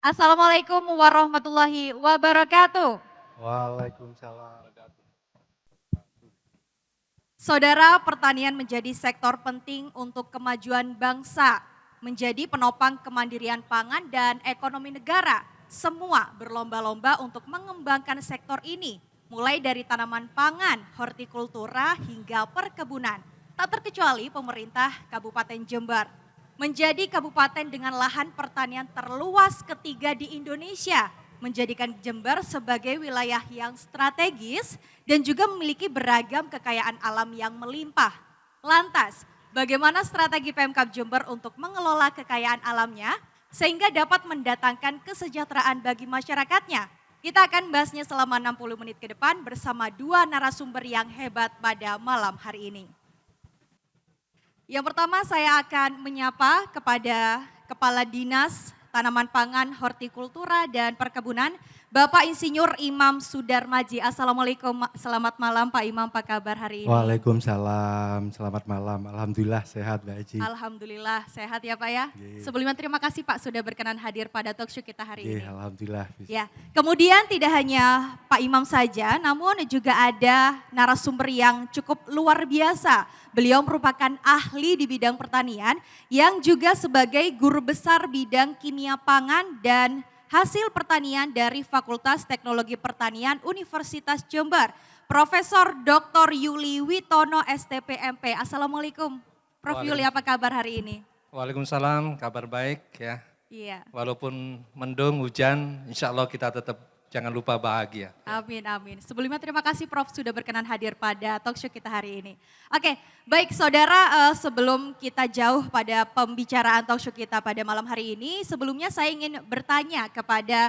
Assalamualaikum warahmatullahi wabarakatuh. Waalaikumsalam. Saudara, pertanian menjadi sektor penting untuk kemajuan bangsa, menjadi penopang kemandirian pangan dan ekonomi negara. Semua berlomba-lomba untuk mengembangkan sektor ini, mulai dari tanaman pangan, hortikultura, hingga perkebunan. Tak terkecuali pemerintah Kabupaten Jember. Menjadi kabupaten dengan lahan pertanian terluas ketiga di Indonesia, menjadikan Jember sebagai wilayah yang strategis dan juga memiliki beragam kekayaan alam yang melimpah. Lantas, bagaimana strategi Pemkab Jember untuk mengelola kekayaan alamnya sehingga dapat mendatangkan kesejahteraan bagi masyarakatnya? Kita akan bahasnya selama 60 menit ke depan bersama dua narasumber yang hebat pada malam hari ini. Yang pertama saya akan menyapa kepada Kepala Dinas Tanaman Pangan, Hortikultura dan Perkebunan, Bapak Insinyur Imam Sudarmaji. Assalamualaikum, selamat malam Pak Imam, apa kabar hari ini? Waalaikumsalam, selamat malam. Alhamdulillah sehat Mbak Aji. Alhamdulillah sehat ya Pak ya. Ye. Sebelumnya terima kasih Pak sudah berkenan hadir pada talkshow kita hari ini. Alhamdulillah. Ya, kemudian tidak hanya Pak Imam saja, namun juga ada narasumber yang cukup luar biasa. Beliau merupakan ahli di bidang pertanian yang juga sebagai guru besar bidang kimia pangan dan hasil pertanian dari Fakultas Teknologi Pertanian Universitas Jember. Profesor Dr. Yuli Witono STPMP. Assalamualaikum Prof. Yuli, apa kabar hari ini? Waalaikumsalam, kabar baik ya. Iya. Walaupun mendung, hujan, insya Allah kita tetap jangan lupa bahagia. Amin, amin. Sebelumnya terima kasih Prof sudah berkenan hadir pada talkshow kita hari ini. Oke, baik saudara, sebelum kita jauh pada pembicaraan talkshow kita pada malam hari ini, sebelumnya saya ingin bertanya kepada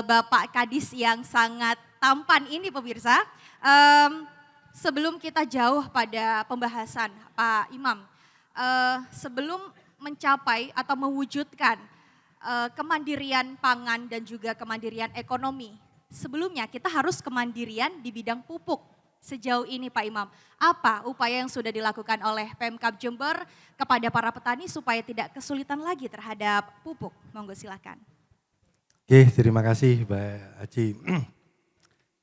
Bapak Kadis yang sangat tampan ini pemirsa. Sebelum kita jauh pada pembahasan Pak Imam, sebelum mencapai atau mewujudkan kemandirian pangan dan juga kemandirian ekonomi. Sebelumnya kita harus kemandirian di bidang pupuk. Sejauh ini Pak Imam, apa upaya yang sudah dilakukan oleh Pemkab Jember kepada para petani supaya tidak kesulitan lagi terhadap pupuk? Monggo silakan. Oke, terima kasih Mbak Aji.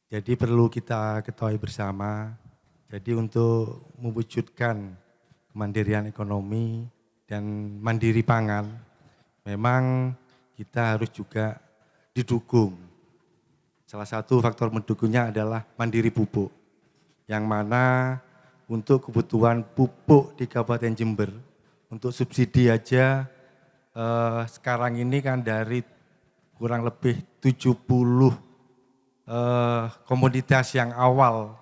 Jadi perlu kita ketahui bersama, jadi untuk mewujudkan kemandirian ekonomi dan mandiri pangan, memang kita harus juga didukung. Salah satu faktor mendukungnya adalah mandiri pupuk. Yang mana untuk kebutuhan pupuk di Kabupaten Jember, untuk subsidi aja sekarang ini kan dari kurang lebih 70 komoditas yang awal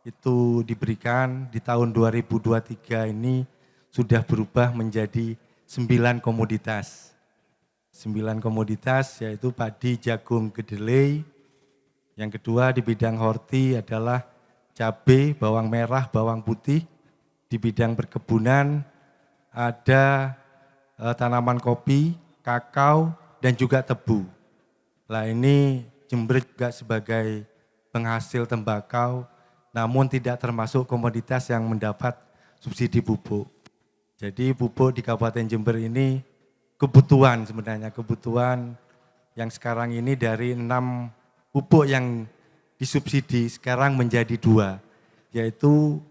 itu diberikan di tahun 2023 ini sudah berubah menjadi 9 komoditas. 9 komoditas yaitu padi, jagung, kedelai. Yang kedua di bidang horti adalah cabai, bawang merah, bawang putih. Di bidang perkebunan ada tanaman kopi, kakao, dan juga tebu. Nah ini Jember juga sebagai penghasil tembakau, namun tidak termasuk komoditas yang mendapat subsidi pupuk. Jadi pupuk di Kabupaten Jember ini kebutuhan sebenarnya, kebutuhan yang sekarang ini dari 6 pupuk yang disubsidi sekarang menjadi 2, yaitu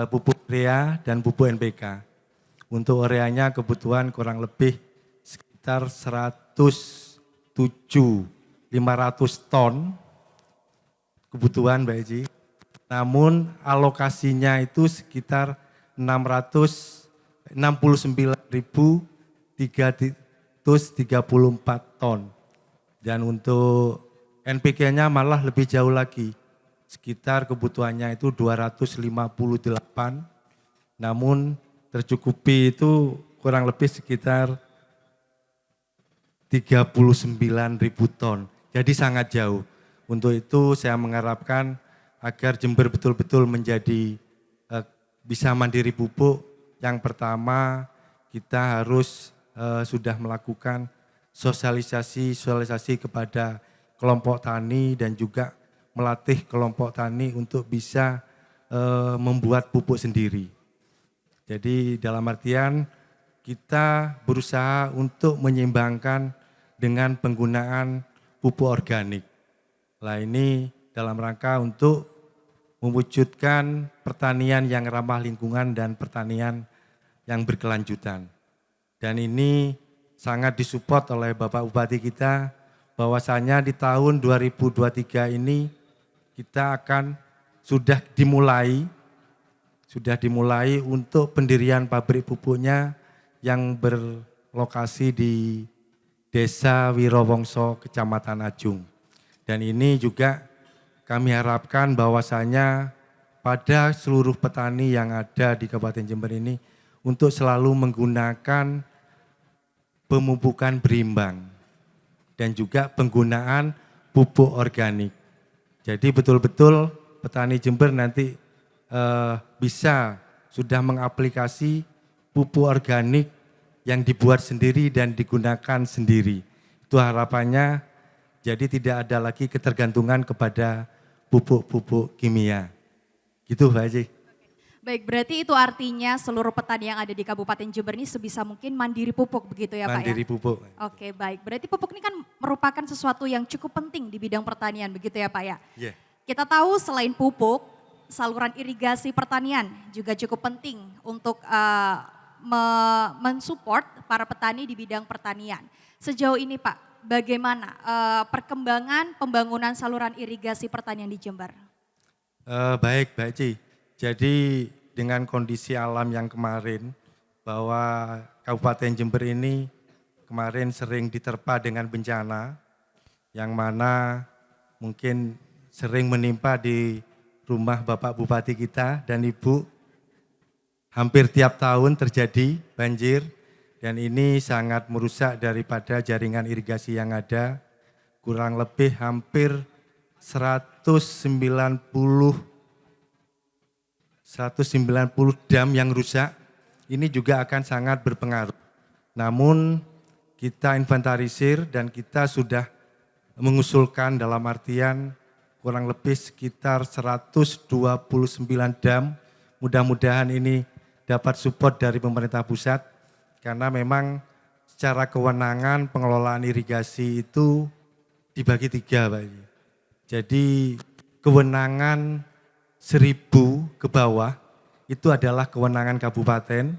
pupuk urea dan pupuk NPK. Untuk ureanya kebutuhan kurang lebih sekitar 500 ton kebutuhan Mbak Eci. Namun alokasinya itu sekitar 669.334 ton. Dan untuk NPK-nya malah lebih jauh lagi. Sekitar kebutuhannya itu 258, namun tercukupi itu kurang lebih sekitar 39.000 ton. Jadi sangat jauh. Untuk itu saya mengharapkan agar Jember betul-betul menjadi bisa mandiri pupuk. Yang pertama kita harus sudah melakukan sosialisasi kepada kelompok tani dan juga melatih kelompok tani untuk bisa membuat pupuk sendiri. Jadi dalam artian kita berusaha untuk menyeimbangkan dengan penggunaan pupuk organik. Nah ini dalam rangka untuk mewujudkan pertanian yang ramah lingkungan dan pertanian yang berkelanjutan. Dan ini sangat disupport oleh Bapak Bupati kita, bahwasanya di tahun 2023 ini kita akan sudah dimulai untuk pendirian pabrik pupuknya yang berlokasi di Desa Wirowongso, Kecamatan Ajung. Dan ini juga kami harapkan bahwasanya pada seluruh petani yang ada di Kabupaten Jember ini untuk selalu menggunakan pemupukan berimbang dan juga penggunaan pupuk organik. Jadi betul-betul petani Jember nanti bisa sudah mengaplikasi pupuk organik yang dibuat sendiri dan digunakan sendiri. Itu harapannya, jadi tidak ada lagi ketergantungan kepada pupuk-pupuk kimia. Gitu Pak Haji. Baik, berarti itu artinya seluruh petani yang ada di Kabupaten Jember ini sebisa mungkin mandiri pupuk begitu ya Pak ya? Mandiri pupuk. Oke, baik. Berarti pupuk ini kan merupakan sesuatu yang cukup penting di bidang pertanian begitu ya Pak ya? Iya. Kita tahu selain pupuk, saluran irigasi pertanian juga cukup penting untuk mensupport para petani di bidang pertanian. Sejauh ini Pak, bagaimana perkembangan pembangunan saluran irigasi pertanian di Jember? Baik Mbak Ci, jadi dengan kondisi alam yang kemarin bahwa Kabupaten Jember ini kemarin sering diterpa dengan bencana yang mana mungkin sering menimpa di rumah Bapak Bupati kita dan Ibu. Hampir tiap tahun terjadi banjir dan ini sangat merusak daripada jaringan irigasi yang ada, kurang lebih hampir 190 dam yang rusak, ini juga akan sangat berpengaruh. Namun kita inventarisir dan kita sudah mengusulkan dalam artian kurang lebih sekitar 129 dam, mudah-mudahan ini dapat support dari pemerintah pusat, karena memang secara kewenangan pengelolaan irigasi itu dibagi 3 Pak. Jadi kewenangan 1.000 ke bawah itu adalah kewenangan kabupaten,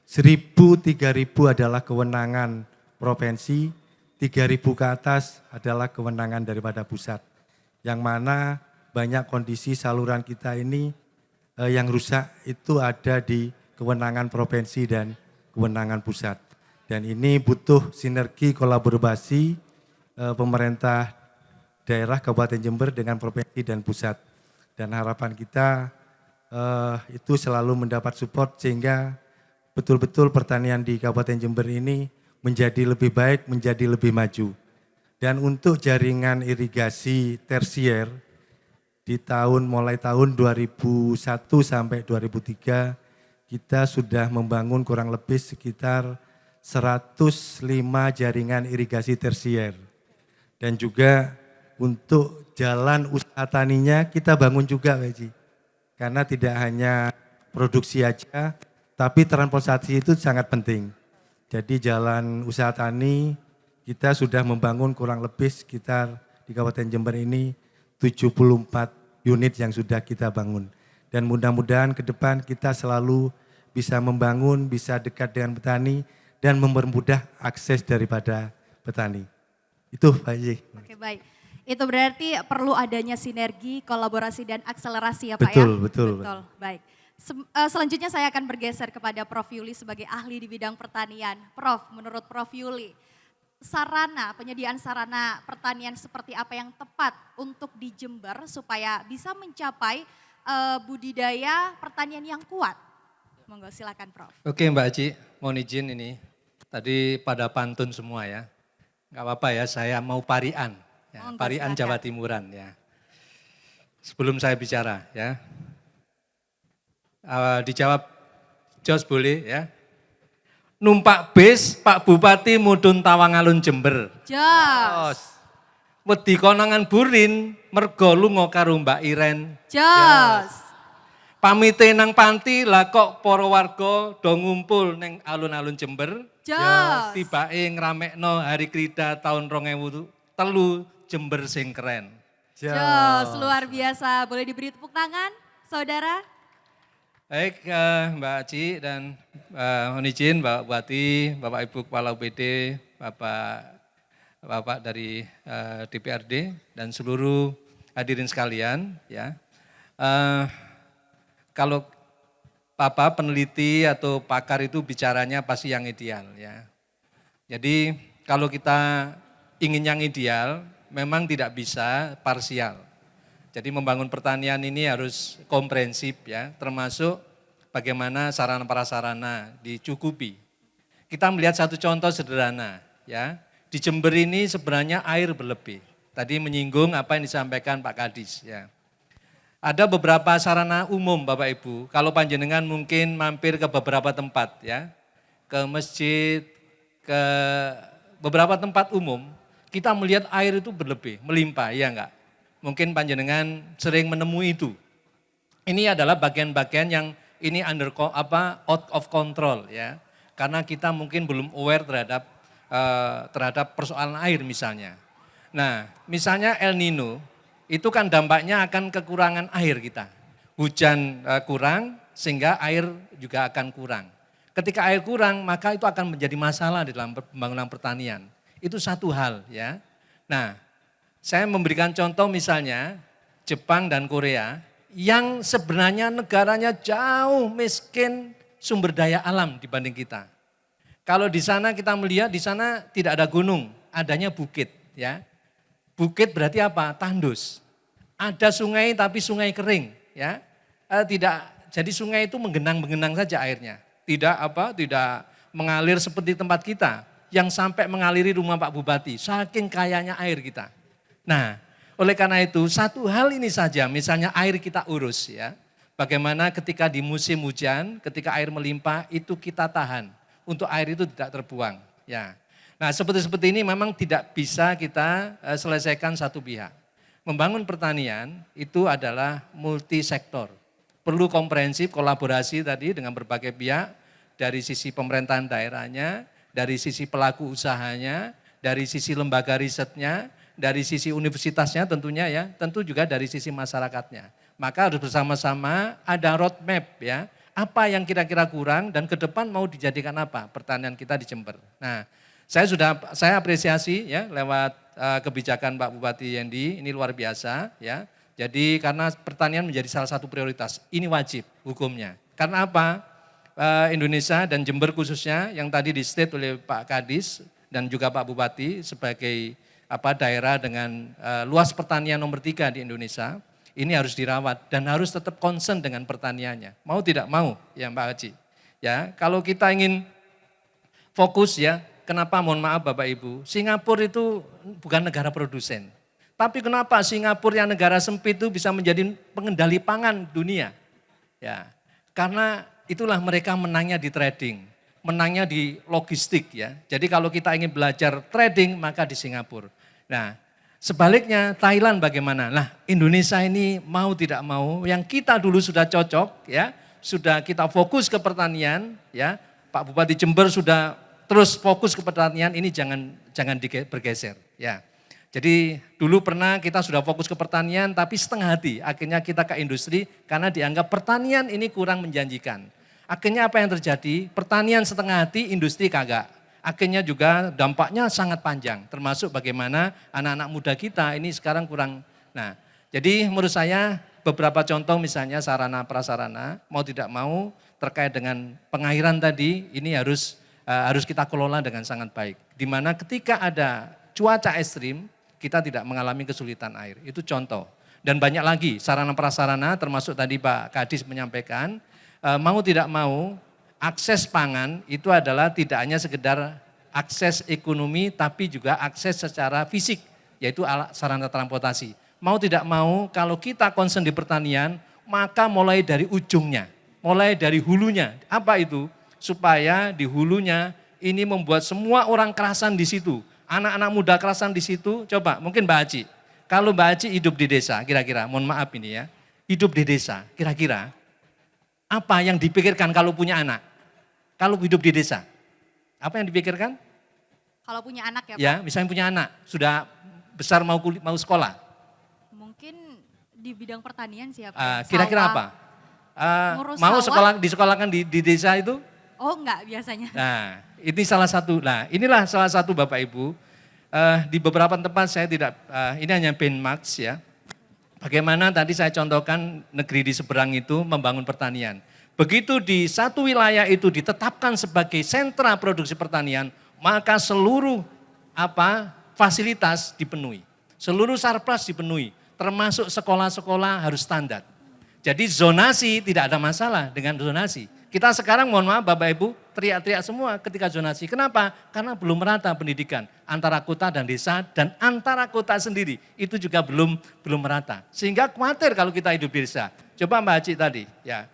1.000, 3.000 adalah kewenangan provinsi, 3.000 ke atas adalah kewenangan daripada pusat. Yang mana banyak kondisi saluran kita ini yang rusak itu ada di kewenangan provinsi dan kewenangan pusat. Dan ini butuh sinergi kolaborasi pemerintah daerah Kabupaten Jember dengan provinsi dan pusat. Dan harapan kita itu selalu mendapat support sehingga betul-betul pertanian di Kabupaten Jember ini menjadi lebih baik, menjadi lebih maju. Dan untuk jaringan irigasi tersier di mulai tahun 2001 sampai 2003 kita sudah membangun kurang lebih sekitar 105 jaringan irigasi tersier. Dan juga untuk jalan usaha taninya kita bangun juga Pak Haji. Karena tidak hanya produksi aja, tapi transportasi itu sangat penting. Jadi jalan usaha tani kita sudah membangun kurang lebih sekitar di Kabupaten Jember ini 74 unit yang sudah kita bangun. Dan mudah-mudahan ke depan kita selalu bisa membangun, bisa dekat dengan petani dan mempermudah akses daripada petani. Itu Pak Haji. Oke baik. Itu berarti perlu adanya sinergi, kolaborasi dan akselerasi ya Pak betul, ya? Betul. Baik. Selanjutnya saya akan bergeser kepada Prof. Yuli sebagai ahli di bidang pertanian. Prof, menurut Prof. Yuli, penyediaan sarana pertanian seperti apa yang tepat untuk di Jember supaya bisa mencapai budidaya pertanian yang kuat? Monggo silakan Prof. Oke Mbak Aci, mohon izin ini. Tadi pada pantun semua ya. Enggak apa-apa ya, saya mau parian. Ya, parian Jawa Timuran ya. Sebelum saya bicara ya. Dijawab Jos boleh ya. Numpak bis Pak Bupati mudhun Tawangalun Jember. Jos. Wedi konangan burin mergo lunga karo Mbak Iren. Jos. Pamite nang panti lah kok para warga do ngumpul neng alun-alun Jember. Jos. Tibake ngramekno Hari Krida tahun 2003 Jember sing keren. Jos, luar biasa. Boleh diberi tepuk tangan, saudara? Baik Mbak Aci dan mohon izin Mbak Bupati, Bapak Ibu Kepala UPD, Bapak dari DPRD dan seluruh hadirin sekalian ya. Kalau peneliti atau pakar itu bicaranya pasti yang ideal ya. Jadi kalau kita ingin yang ideal memang tidak bisa parsial. Jadi membangun pertanian ini harus komprehensif ya, termasuk bagaimana sarana prasarana dicukupi. Kita melihat satu contoh sederhana ya, di Jember ini sebenarnya air berlebih. Tadi menyinggung apa yang disampaikan Pak Kadis ya. Ada beberapa sarana umum Bapak Ibu, kalau panjenengan mungkin mampir ke beberapa tempat ya, ke masjid, ke beberapa tempat umum, kita melihat air itu berlebih, melimpah, ya enggak? Mungkin panjenengan sering menemui itu. Ini adalah bagian-bagian yang ini out of control ya. Karena kita mungkin belum aware terhadap persoalan air misalnya. Nah, misalnya El Nino itu kan dampaknya akan kekurangan air kita. Hujan kurang sehingga air juga akan kurang. Ketika air kurang maka itu akan menjadi masalah di dalam pembangunan pertanian. Itu satu hal ya. Nah, saya memberikan contoh misalnya Jepang dan Korea yang sebenarnya negaranya jauh miskin sumber daya alam dibanding kita. Kalau di sana kita melihat di sana tidak ada gunung, adanya bukit ya. Bukit berarti apa? Tandus. Ada sungai tapi sungai kering ya. Jadi sungai itu menggenang-menggenang saja airnya. Tidak mengalir seperti tempat kita yang sampai mengaliri rumah Pak Bupati. Saking kayanya air kita. Nah, oleh karena itu satu hal ini saja, misalnya air kita urus ya. Bagaimana ketika di musim hujan, ketika air melimpah itu kita tahan untuk air itu tidak terbuang ya. Nah, seperti ini memang tidak bisa kita selesaikan satu pihak. Membangun pertanian itu adalah multisektor. Perlu komprehensif kolaborasi tadi dengan berbagai pihak dari sisi pemerintahan daerahnya, dari sisi pelaku usahanya, dari sisi lembaga risetnya, dari sisi universitasnya tentunya ya, tentu juga dari sisi masyarakatnya. Maka harus bersama-sama ada roadmap ya, apa yang kira-kira kurang dan ke depan mau dijadikan apa pertanian kita di Jember. Nah, saya apresiasi ya lewat kebijakan Pak Bupati Yendi, ini luar biasa ya. Jadi karena pertanian menjadi salah satu prioritas, ini wajib hukumnya. Karena apa? Indonesia dan Jember khususnya yang tadi di state oleh Pak Kadis dan juga Pak Bupati sebagai daerah dengan luas pertanian nomor 3 di Indonesia, ini harus dirawat dan harus tetap concern dengan pertaniannya. Mau tidak mau ya Mbak Haji. Ya, kalau kita ingin fokus ya, kenapa mohon maaf Bapak Ibu, Singapura itu bukan negara produsen. Tapi kenapa Singapura yang negara sempit itu bisa menjadi pengendali pangan dunia? Ya, karena itulah mereka menangnya di trading, menangnya di logistik ya. Jadi kalau kita ingin belajar trading maka di Singapura. Nah, sebaliknya Thailand bagaimana? Nah, Indonesia ini mau tidak mau, yang kita dulu sudah cocok ya, sudah kita fokus ke pertanian ya. Pak Bupati Jember sudah terus fokus ke pertanian, ini jangan bergeser ya. Jadi dulu pernah kita sudah fokus ke pertanian tapi setengah hati, akhirnya kita ke industri karena dianggap pertanian ini kurang menjanjikan. Akhirnya apa yang terjadi? Pertanian setengah hati, industri kagak. Akhirnya juga dampaknya sangat panjang, termasuk bagaimana anak-anak muda kita ini sekarang kurang. Nah, jadi menurut saya beberapa contoh misalnya sarana prasarana, mau tidak mau terkait dengan pengairan tadi, ini harus kita kelola dengan sangat baik. Dimana ketika ada cuaca ekstrim, kita tidak mengalami kesulitan air, itu contoh. Dan banyak lagi sarana prasarana termasuk tadi Pak Kadis menyampaikan, mau tidak mau, akses pangan itu adalah tidak hanya sekedar akses ekonomi tapi juga akses secara fisik yaitu sarana transportasi. Mau tidak mau kalau kita concern di pertanian maka mulai dari ujungnya, mulai dari hulunya. Apa itu? Supaya di hulunya ini membuat semua orang kerasan di situ. Anak-anak muda kerasan di situ. Coba mungkin Mbak Haji, kalau Mbak Haji hidup di desa kira-kira, mohon maaf ini ya, hidup di desa kira-kira Apa yang dipikirkan kalau punya anak? Kalau hidup di desa? Apa yang dipikirkan? Kalau punya anak ya Pak? Ya, misalnya punya anak, sudah besar mau sekolah. Mungkin di bidang pertanian sih ya Pak. Kira-kira Sawah. apa? Ngurus Mau sawah? disekolahkan di desa itu? Oh enggak biasanya. Nah, ini salah satu. Nah, inilah salah satu Bapak Ibu. Di beberapa tempat saya tidak, ini hanya benchmark ya. Bagaimana tadi saya contohkan negeri di seberang itu membangun pertanian. Begitu di satu wilayah itu ditetapkan sebagai sentra produksi pertanian, maka seluruh fasilitas dipenuhi. Seluruh surplus dipenuhi, termasuk sekolah-sekolah harus standar. Jadi zonasi tidak ada masalah dengan zonasi. Kita sekarang mohon maaf Bapak Ibu teriak-teriak semua ketika zonasi. Kenapa? Karena belum merata pendidikan antara kota dan desa dan antara kota sendiri. Itu juga belum merata. Sehingga khawatir kalau kita hidup di desa. Coba Mbak Haji tadi ya.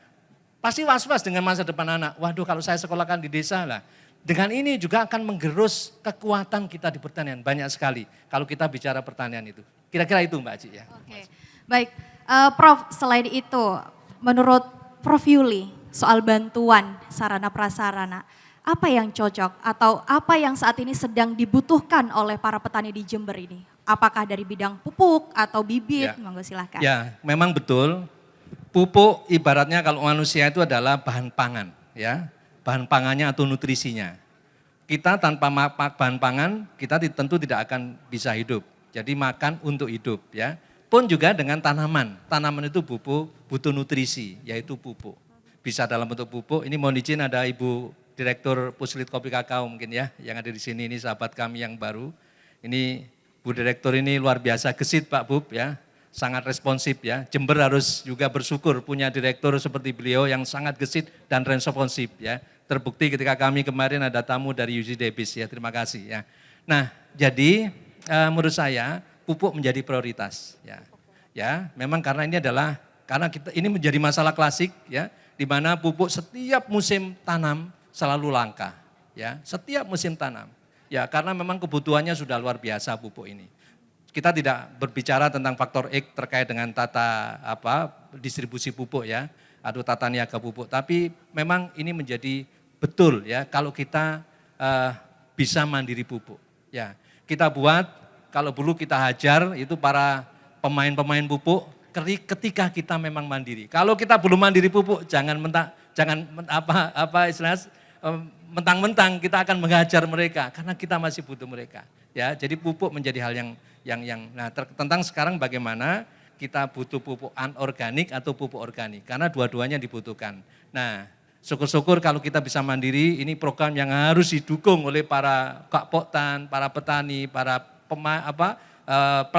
Pasti was-was dengan masa depan anak. Waduh kalau saya sekolahkan di desa lah. Dengan ini juga akan menggerus kekuatan kita di pertanian. Banyak sekali kalau kita bicara pertanian itu. Kira-kira itu Mbak Haji ya. Oke, baik. Prof, selain itu menurut Prof Yuli soal bantuan sarana prasarana, apa yang cocok atau apa yang saat ini sedang dibutuhkan oleh para petani di Jember ini? Apakah dari bidang pupuk atau bibit? Ya. Monggo silahkan. Ya, memang betul. Pupuk ibaratnya kalau manusia itu adalah bahan pangan, ya, bahan pangannya atau nutrisinya. Kita tanpa bahan pangan, kita tentu tidak akan bisa hidup. Jadi makan untuk hidup, ya. Pun juga dengan tanaman. Tanaman itu butuh nutrisi, yaitu pupuk. Bisa dalam bentuk pupuk. Ini mohon izin ada Ibu Direktur Puslit Kopi Kakao mungkin ya, yang ada di sini, ini sahabat kami yang baru. Ini Bu Direktur ini luar biasa gesit Pak Bub ya, sangat responsif ya. Jember harus juga bersyukur punya direktur seperti beliau yang sangat gesit dan responsif ya. Terbukti ketika kami kemarin ada tamu dari UC Davis ya, terima kasih ya. Nah jadi menurut saya pupuk menjadi prioritas ya. Ya, memang karena ini menjadi masalah klasik ya, di mana pupuk setiap musim tanam selalu langka ya, setiap musim tanam. Ya, karena memang kebutuhannya sudah luar biasa pupuk ini. Kita tidak berbicara tentang faktor X terkait dengan distribusi pupuk ya, atau tata niaga pupuk, tapi memang ini menjadi betul ya kalau kita bisa mandiri pupuk. Ya, kita buat kalau dulu kita hajar itu para pemain-pemain pupuk ketika kita memang mandiri. Kalau kita belum mandiri pupuk jangan mentang-mentang kita akan menghajar mereka karena kita masih butuh mereka. Ya, jadi pupuk menjadi hal yang tentang sekarang bagaimana kita butuh pupuk anorganik atau pupuk organik karena dua-duanya dibutuhkan. Nah, syukur-syukur kalau kita bisa mandiri, ini program yang harus didukung oleh para kakpoktan, para petani, para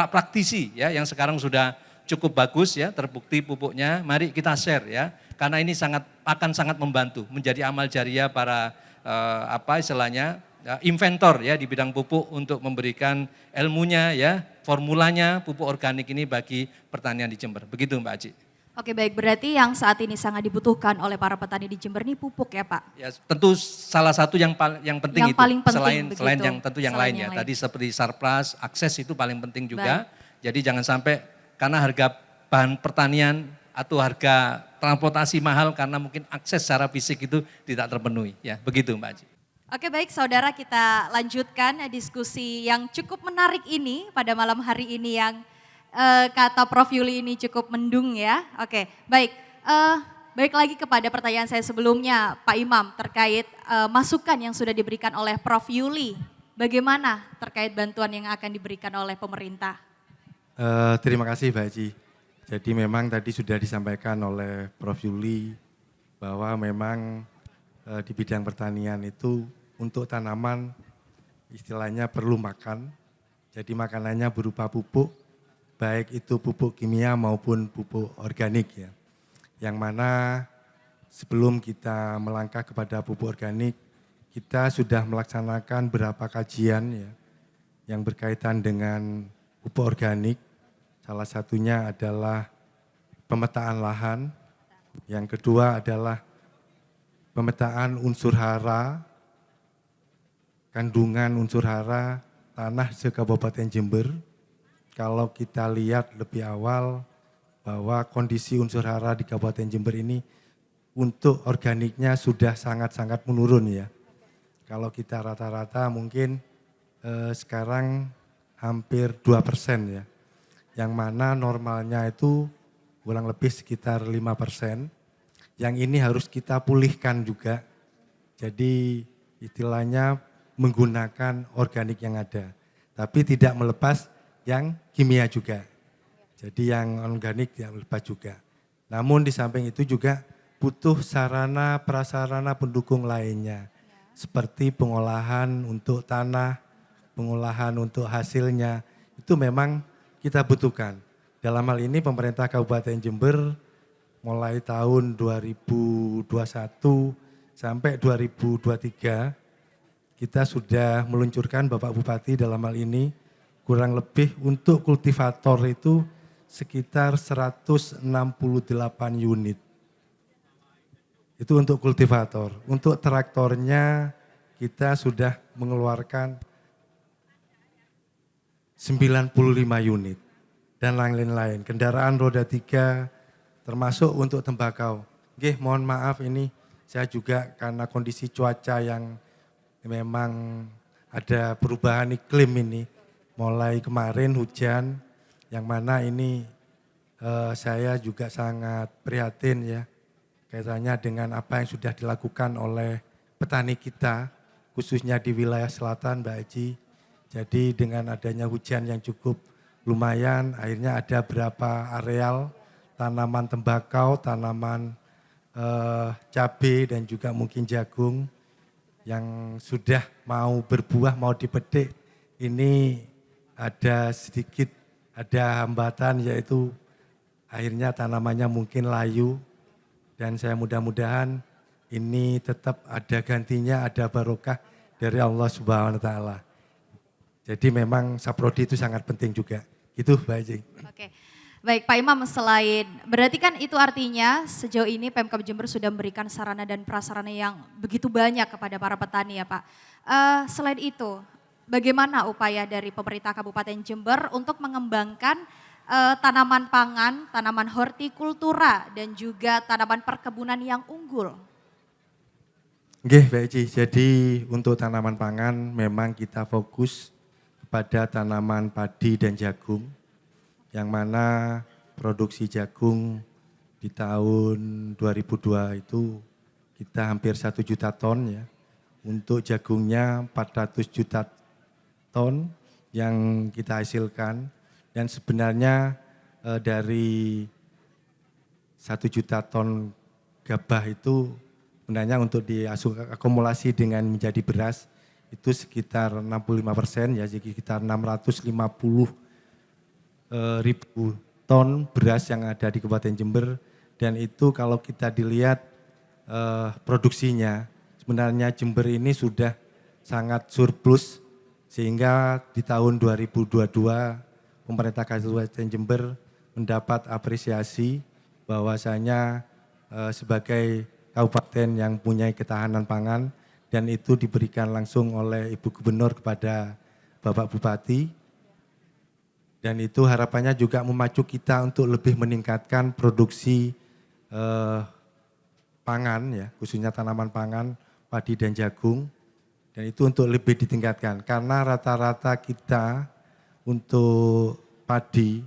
praktisi ya yang sekarang sudah cukup bagus ya, terbukti pupuknya. Mari kita share ya, karena ini akan sangat membantu menjadi amal jariah para inventor ya di bidang pupuk untuk memberikan ilmunya ya, formulanya pupuk organik ini bagi pertanian di Jember. Begitu Mbak Aji. Oke baik, berarti yang saat ini sangat dibutuhkan oleh para petani di Jember ini pupuk ya Pak? Ya tentu salah satu yang penting yang itu, paling penting, selain yang tentu yang lain ya. lain. Tadi seperti surplus, akses itu paling penting juga. Baik. Jadi jangan sampai karena harga bahan pertanian atau harga transportasi mahal karena mungkin akses secara fisik itu tidak terpenuhi. Ya begitu Mbak Aji. Oke baik saudara, kita lanjutkan diskusi yang cukup menarik ini pada malam hari ini yang kata Prof Yuli ini cukup mendung ya. Oke, baik. Balik lagi kepada pertanyaan saya sebelumnya, Pak Imam, terkait masukan yang sudah diberikan oleh Prof Yuli. Bagaimana terkait bantuan yang akan diberikan oleh pemerintah? Terima kasih Mbak Haji. Jadi memang tadi sudah disampaikan oleh Prof Yuli bahwa memang di bidang pertanian itu untuk tanaman istilahnya perlu makan. Jadi makanannya berupa pupuk, baik itu pupuk kimia maupun pupuk organik ya. Yang mana sebelum kita melangkah kepada pupuk organik, kita sudah melaksanakan beberapa kajian ya, yang berkaitan dengan pupuk organik. Salah satunya adalah pemetaan lahan, yang kedua adalah pemetaan unsur hara, kandungan unsur hara tanah se-Kabupaten Jember. Kalau kita lihat lebih awal bahwa kondisi unsur hara di Kabupaten Jember ini untuk organiknya sudah sangat-sangat menurun ya. Kalau kita rata-rata mungkin sekarang hampir 2% ya. Yang mana normalnya itu kurang lebih sekitar 5%. Yang ini harus kita pulihkan juga. Jadi istilahnya menggunakan organik yang ada. Tapi tidak melepas yang kimia juga. Jadi yang organik tidak melepas juga. Namun di samping itu juga butuh sarana prasarana pendukung lainnya. Seperti pengolahan untuk tanah, pengolahan untuk hasilnya. Itu memang kita butuhkan. Dalam hal ini pemerintah Kabupaten Jember mulai tahun 2021 sampai 2023 kita sudah meluncurkan Bapak Bupati dalam hal ini kurang lebih untuk kultivator itu sekitar 168 unit. Itu untuk kultivator. Untuk traktornya kita sudah mengeluarkan 95 unit dan lain-lain. Kendaraan roda 3 termasuk untuk tembakau. Nggih, mohon maaf ini saya juga karena kondisi cuaca yang memang ada perubahan iklim ini. Mulai kemarin hujan, yang mana ini saya juga sangat prihatin ya. Kaitannya dengan apa yang sudah dilakukan oleh petani kita, khususnya di wilayah selatan Mbak Aji. Jadi dengan adanya hujan yang cukup lumayan, akhirnya ada beberapa areal tanaman tembakau, tanaman cabai dan juga mungkin jagung yang sudah mau berbuah, mau dipetik. Ini ada sedikit, ada hambatan yaitu akhirnya tanamannya mungkin layu. Dan saya mudah-mudahan ini tetap ada gantinya, ada barokah dari Allah Subhanahu wa Ta'ala. Jadi memang saprodi itu sangat penting juga. Itu Mbak Aji. Oke. Baik Pak Imam, selain berarti kan itu artinya sejauh ini Pemkab Jember sudah memberikan sarana dan prasarana yang begitu banyak kepada para petani ya Pak. Selain itu, bagaimana upaya dari pemerintah Kabupaten Jember untuk mengembangkan tanaman pangan, tanaman hortikultura dan juga tanaman perkebunan yang unggul? Oke, Mbak Eci. Jadi untuk tanaman pangan memang kita fokus pada tanaman padi dan jagung, yang mana produksi jagung di tahun 2002 itu kita hampir 1 juta ton ya. Untuk jagungnya 400 juta ton yang kita hasilkan, dan sebenarnya dari 1 juta ton gabah itu sebenarnya untuk diakumulasi dengan menjadi beras itu sekitar 65%, ya, jadi sekitar 650 ribu ton beras yang ada di Kabupaten Jember. Dan itu kalau kita dilihat produksinya, sebenarnya Jember ini sudah sangat surplus, sehingga di tahun 2022 pemerintah Kabupaten Jember mendapat apresiasi bahwasanya sebagai kabupaten yang punya ketahanan pangan, dan itu diberikan langsung oleh Ibu Gubernur kepada Bapak Bupati. Dan itu harapannya juga memacu kita untuk lebih meningkatkan produksi pangan ya, khususnya tanaman pangan, padi dan jagung. Dan itu untuk lebih ditingkatkan karena rata-rata kita untuk padi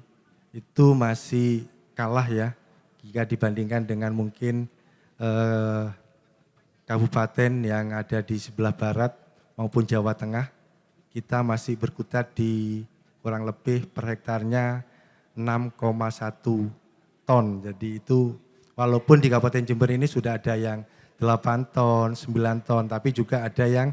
itu masih kalah ya jika dibandingkan dengan mungkin kabupaten yang ada di sebelah barat maupun Jawa Tengah. Kita masih berkutat di kurang lebih per hektarnya 6,1 ton. Jadi itu walaupun di Kabupaten Jember ini sudah ada yang 8 ton, 9 ton, tapi juga ada yang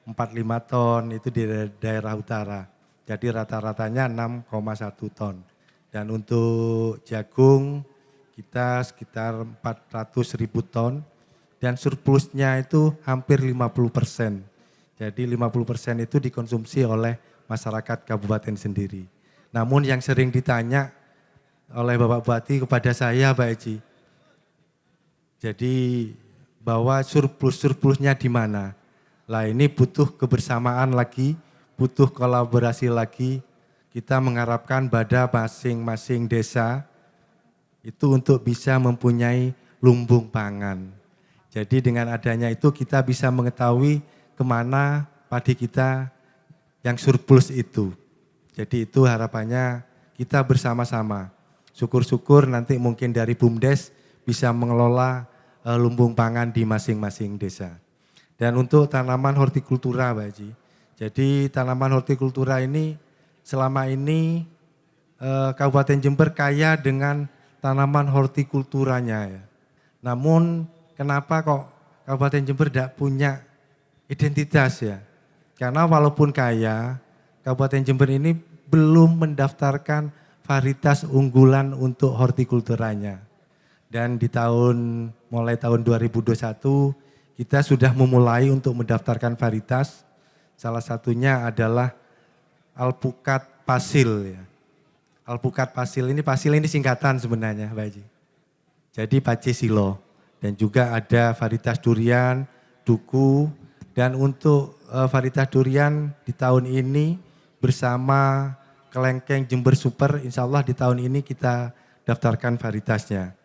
45 ton itu di daerah utara. Jadi rata-ratanya 6,1 ton. Dan untuk jagung kita sekitar 400 ribu ton dan surplusnya itu hampir 50%. Jadi 50% itu dikonsumsi oleh masyarakat kabupaten sendiri. Namun yang sering ditanya oleh Bapak Bupati kepada saya, Pak Eci, jadi bahwa surplusnya di mana? Lah ini butuh kebersamaan lagi, butuh kolaborasi lagi. Kita mengharapkan pada masing-masing desa itu untuk bisa mempunyai lumbung pangan. Jadi dengan adanya itu kita bisa mengetahui kemana padi kita yang surplus itu. Jadi itu harapannya kita bersama-sama. Syukur-syukur nanti mungkin dari BUMDes bisa mengelola lumbung pangan di masing-masing desa. Dan untuk tanaman hortikultura Pak Haji, jadi tanaman hortikultura ini selama ini Kabupaten Jember kaya dengan tanaman hortikulturanya ya. Namun kenapa kok Kabupaten Jember tidak punya identitas ya? Karena walaupun kaya, Kabupaten Jember ini belum mendaftarkan varietas unggulan untuk hortikulturanya. Dan di mulai tahun 2021 kita sudah memulai untuk mendaftarkan varietas. Salah satunya adalah alpukat pasil ya. Alpukat pasil ini singkatan sebenarnya Pak Haji. Jadi Pace Silo. Dan juga ada varietas durian, duku. Dan untuk varietas durian di tahun ini bersama Kelengkeng Jember Super, insya Allah di tahun ini kita daftarkan varietasnya.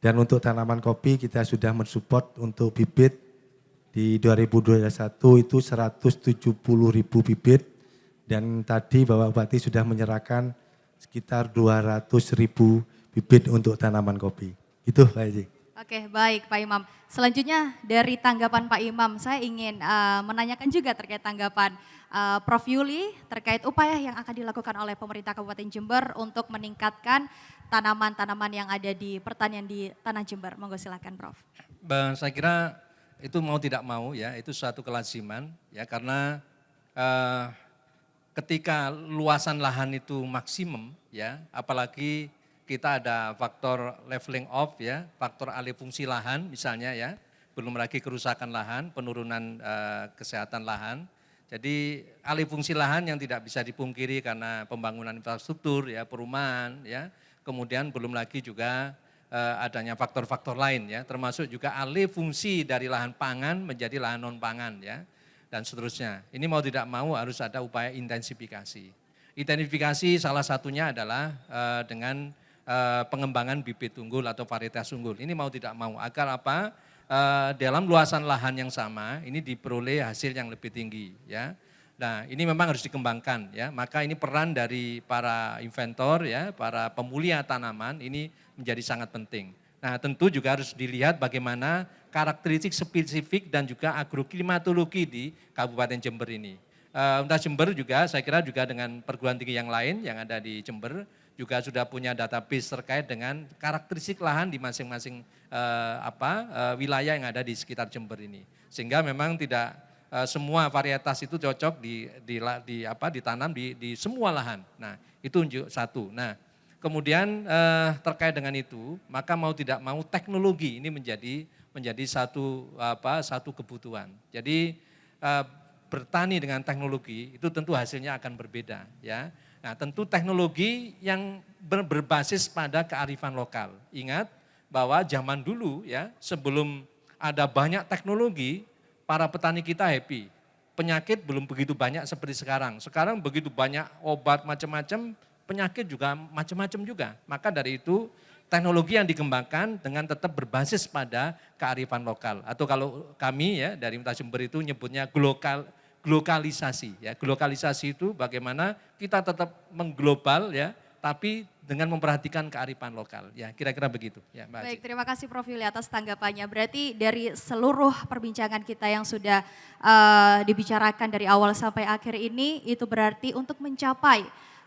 Dan untuk tanaman kopi kita sudah mensupport untuk bibit di 2021 itu 170.000 bibit. Dan tadi Bapak Bupati sudah menyerahkan sekitar 200.000 bibit untuk tanaman kopi. Itu Pak Haji. Oke, baik Pak Imam. Selanjutnya dari tanggapan Pak Imam, saya ingin menanyakan juga terkait tanggapan Prof. Yuli terkait upaya yang akan dilakukan oleh pemerintah Kabupaten Jember untuk meningkatkan tanaman-tanaman yang ada di pertanian di Tanah Jember. Monggo silakan Prof. Saya kira itu mau tidak mau ya, itu suatu kelaziman ya, karena ketika luasan lahan itu maksimum ya, apalagi kita ada faktor leveling off ya, faktor alih fungsi lahan misalnya ya, belum lagi kerusakan lahan, penurunan kesehatan lahan. Jadi alih fungsi lahan yang tidak bisa dipungkiri karena pembangunan infrastruktur ya, perumahan ya, kemudian belum lagi juga adanya faktor-faktor lain ya, termasuk juga alih fungsi dari lahan pangan menjadi lahan non pangan ya, dan seterusnya. Ini mau tidak mau harus ada upaya intensifikasi. Intensifikasi salah satunya adalah dengan pengembangan bibit unggul atau varietas unggul. Ini mau tidak mau agar apa? Dalam luasan lahan yang sama ini diperoleh hasil yang lebih tinggi ya. Nah, ini memang harus dikembangkan ya. Maka ini peran dari para inventor ya, para pemulia tanaman ini menjadi sangat penting. Nah, tentu juga harus dilihat bagaimana karakteristik spesifik dan juga agroklimatologi di Kabupaten Jember ini. Universitas Jember juga saya kira juga dengan perguruan tinggi yang lain yang ada di Jember juga sudah punya database terkait dengan karakteristik lahan di masing-masing wilayah yang ada di sekitar Jember ini. Sehingga memang tidak semua varietas itu cocok ditanam di semua lahan. Nah, itu satu. Nah, kemudian terkait dengan itu, maka mau tidak mau teknologi ini menjadi satu kebutuhan. Jadi bertani dengan teknologi itu tentu hasilnya akan berbeda ya. Nah, tentu teknologi yang berbasis pada kearifan lokal. Ingat bahwa zaman dulu ya, sebelum ada banyak teknologi, para petani kita happy. Penyakit belum begitu banyak seperti sekarang. Sekarang begitu banyak obat macam-macam, penyakit juga macam-macam juga. Maka dari itu teknologi yang dikembangkan dengan tetap berbasis pada kearifan lokal. Atau kalau kami ya dari Universitas Jember itu nyebutnya glokalisasi ya. Glokalisasi itu bagaimana kita tetap mengglobal ya, tapi dengan memperhatikan kearifan lokal. Ya, kira-kira begitu ya, Mbak Aci. Baik, terima kasih Prof. Yuli atas tanggapannya. Berarti dari seluruh perbincangan kita yang sudah dibicarakan dari awal sampai akhir ini, itu berarti untuk mencapai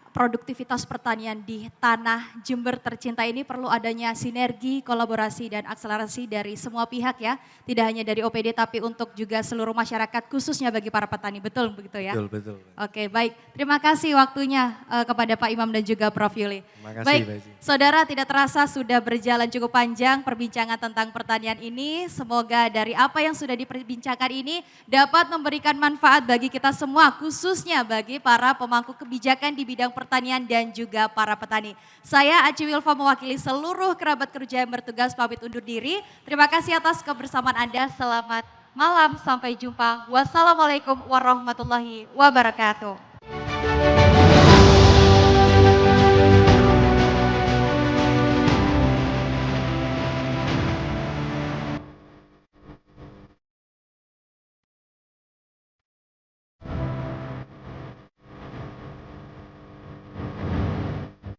produktivitas pertanian di tanah Jember tercinta ini perlu adanya sinergi, kolaborasi dan akselerasi dari semua pihak ya. Tidak hanya dari OPD tapi untuk juga seluruh masyarakat khususnya bagi para petani. Betul begitu ya? Betul. Oke, baik. Terima kasih waktunya kepada Pak Imam dan juga Prof. Yuli. Terima kasih, baik, Pak Haji. saudara, tidak terasa sudah berjalan cukup panjang perbincangan tentang pertanian ini. Semoga dari apa yang sudah diperbincangkan ini dapat memberikan manfaat bagi kita semua, khususnya bagi para pemangku kebijakan di bidang pertanian dan juga para petani. Saya Aci Wilfa mewakili seluruh kerabat kerja yang bertugas pamit undur diri. Terima kasih atas kebersamaan Anda. Selamat malam, sampai jumpa. Wassalamualaikum warahmatullahi wabarakatuh.